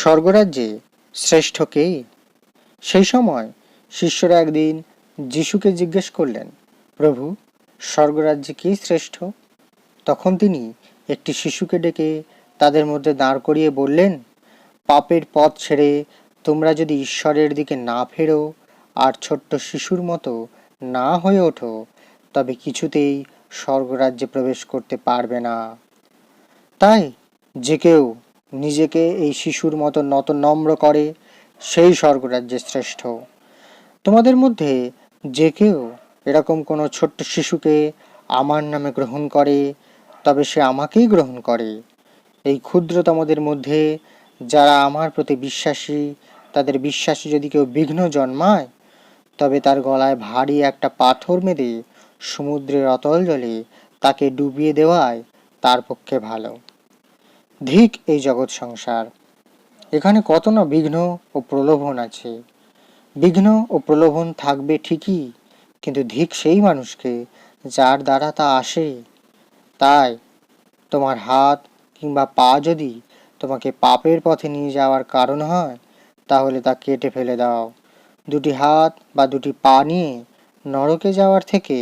স্বর্গরাজ্যে শ্রেষ্ঠ কে? সেই সময় শিষ্যরা একদিন যিশুকে জিজ্ঞেস করলেন, প্রভু, স্বর্গরাজ্যে কে শ্রেষ্ঠ? তখন তিনি একটি শিশুকে ডেকে তাদের মধ্যে দাঁড় করিয়ে বললেন, পাপের পথ ছেড়ে তোমরা যদি ঈশ্বরের দিকে না ফেরো আর ছোট্ট শিশুর মতো না হয়ে ওঠো, তবে কিছুতেই স্বর্গরাজ্যে প্রবেশ করতে পারবে না। তাই যে কেউ নিজেকে এই শিশুর মতো নম্র করে, সেই স্বর্গরাজ্যে শ্রেষ্ঠ। তোমাদের মধ্যে যে কেউ এরকম কোনো ছোট্ট শিশুকে আমার নামে গ্রহণ করে, তবে সে আমাকেই গ্রহণ করে। এই ক্ষুদ্রতমদের মধ্যে যারা আমার প্রতি বিশ্বাসী, তাদের বিশ্বাসে যদি কেউ বিঘ্ন জন্মায়, তবে তার গলায় ভারী একটা পাথর বেঁধে সমুদ্রের অতল জলে তাকে ডুবিয়ে দেওয়াই তার পক্ষে ভালো। ধিক এই জগৎ সংসার, এখানে কত না বিঘ্ন ও প্রলোভন আছে। বিঘ্ন ও প্রলোভন থাকবে ঠিকই, কিন্তু ধিক সেই মানুষকে যার দ্বারা তা আসে। তাই তোমার হাত কিংবা পা যদি তোমাকে পাপের পথে নিয়ে যাওয়ার কারণ হয়, তাহলে তা কেটে ফেলে দাও। দুটি হাত বা দুটি পা নিয়ে নরকে যাওয়ার থেকে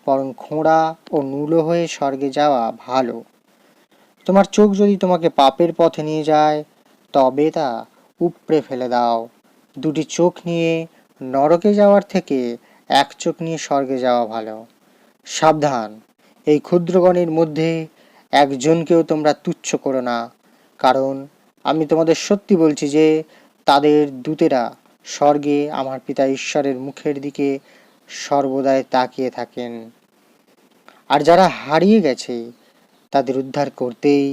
বরং খোঁড়া ও নুলো হয়ে স্বর্গে যাওয়া ভালো। তোমার চোখ যদি তোমাকে পাপের পথে নিয়ে যায়, তবে তা উপড়ে ফেলে দাও। দুটি চোখ নিয়ে নরকে যাওয়ার থেকে এক চোখ নিয়ে স্বর্গে যাওয়া ভালো। সাবধান, এই ক্ষুদ্রগণের মধ্যে একজনকেও তোমরা তুচ্ছ করো না, কারণ আমি তোমাদের সত্যি বলছি যে তাদের দূতেরা স্বর্গে আমার পিতা ঈশ্বরের মুখের দিকে সর্বদাই তাকিয়ে থাকেন। আর যারা হারিয়ে গেছে তাদের উদ্ধার করতেই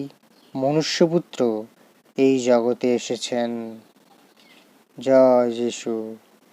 মনুষ্যপুত্র এই জগতে এসেছেন। জয় যিশু।